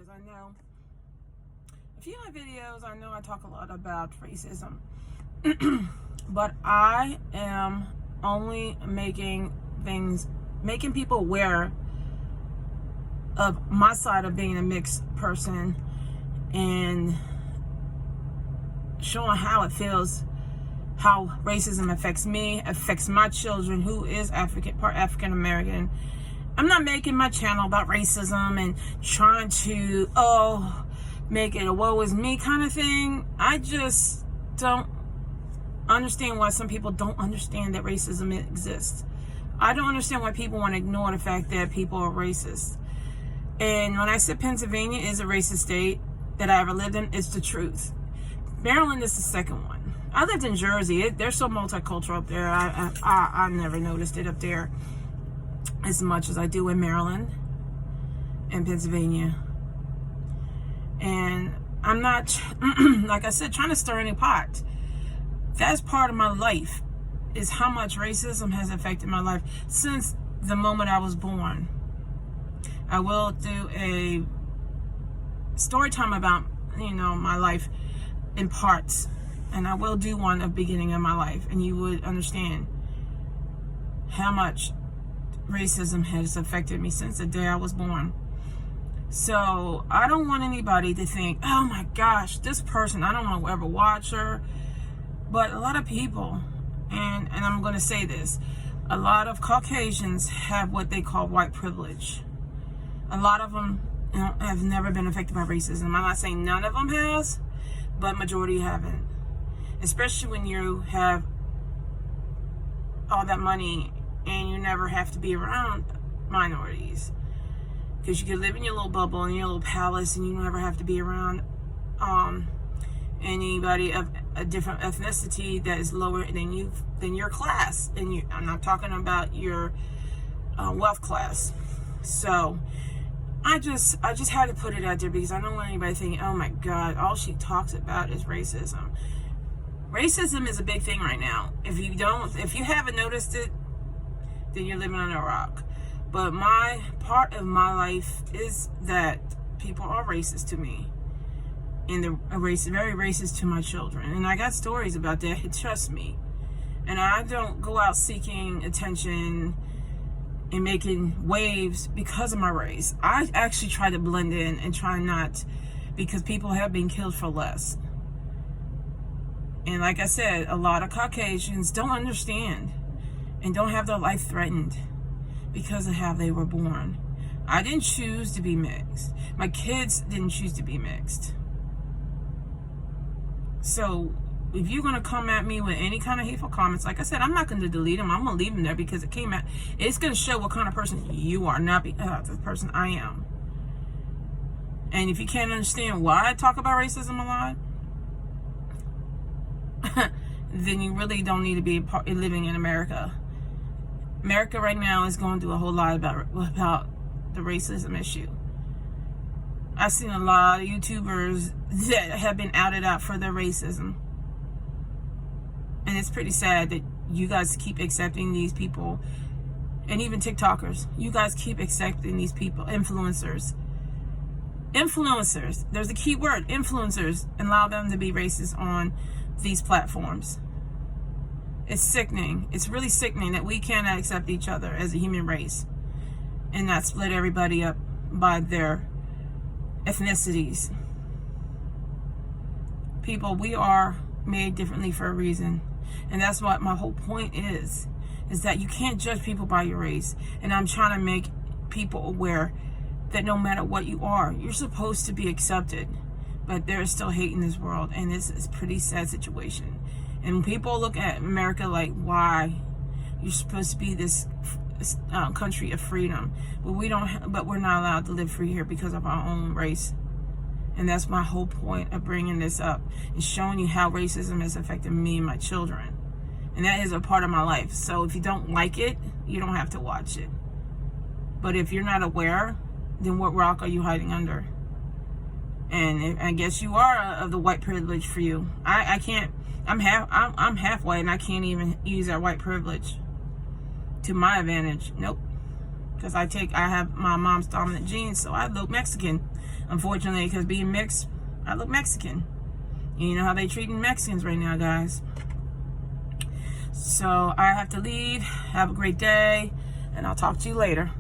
because I know if you my videos, I know I talk a lot about racism. But I am only making people aware of my side of being a mixed person and showing how it feels, how racism affects me, affects my children, who is part African American. I'm not making my channel about racism and trying to make it a woe is me kind of thing. I just don't understand why some people don't understand that racism exists. I don't understand why people want to ignore the fact that people are racist. And when I said Pennsylvania is a racist state that I ever lived in, it's the truth. Maryland is the second one. I lived in Jersey. They're so multicultural up there. I never noticed it up there as much as I do in Maryland and Pennsylvania. And I'm not, like I said, trying to stir any pot. That's part of my life, is how much racism has affected my life since the moment I was born. I will do a story time about, my life in parts. And I will do one of beginning of my life. And you would understand how much racism has affected me since the day I was born. So I don't want anybody to think, oh my gosh, this person, I don't want to ever watch her. But a lot of people, and I'm going to say this, a lot of Caucasians have what they call white privilege. A lot of them have never been affected by racism. I'm not saying none of them has, but majority haven't. Especially when you have all that money and you never have to be around minorities. Because you can live in your little bubble, in your little palace, and you never have to be around anybody of a different ethnicity that is lower than your class. And I'm not talking about your wealth class. So I just had to put it out there because I don't want anybody thinking, oh my God, all she talks about is racism. Racism is a big thing right now. If you haven't noticed it, then you're living on a rock. But my part of my life is that people are racist to me. And they're very racist to my children. And I got stories about that, trust me. And I don't go out seeking attention and making waves because of my race. I actually try to blend in and try not, because people have been killed for less. And like I said, a lot of Caucasians don't understand and don't have their life threatened because of how they were born. I didn't choose to be mixed. My kids didn't choose to be mixed. So if you're going to come at me with any kind of hateful comments, like I said, I'm not going to delete them. I'm going to leave them there because it's going to show what kind of person you are, not the person I am. And if you can't understand why I talk about racism a lot, then you really don't need to be living in America. America right now is going through a whole lot about the racism issue. I've seen a lot of YouTubers that have been outed out for their racism. And it's pretty sad that you guys keep accepting these people. And even TikTokers. You guys keep accepting these people. Influencers. Influencers. There's a key word. Influencers. And allow them to be racist on these platforms. It's sickening. It's really sickening that we cannot accept each other as a human race. And not split everybody up by their ethnicities. People, we are made differently for a reason. And that's what my whole point is that you can't judge people by your race. And I'm trying to make people aware that no matter what you are, you're supposed to be accepted. But there is still hate in this world, and this is a pretty sad situation. And when people look at America like, why? You're supposed to be this country of freedom, but we're not allowed to live free here because of our own race. And that's my whole point of bringing this up, and showing you how racism has affected me and my children. And that is a part of my life. So if you don't like it, you don't have to watch it. But if you're not aware, then what rock are you hiding under? And I guess you are of the white privilege for you. I can't. I'm half white, and I can't even use that white privilege to my advantage. Nope. because I have my mom's dominant genes, so I look Mexican. Unfortunately, because being mixed, I look Mexican. You know how they treating Mexicans right now, guys. So I have to leave. Have a great day, and I'll talk to you later.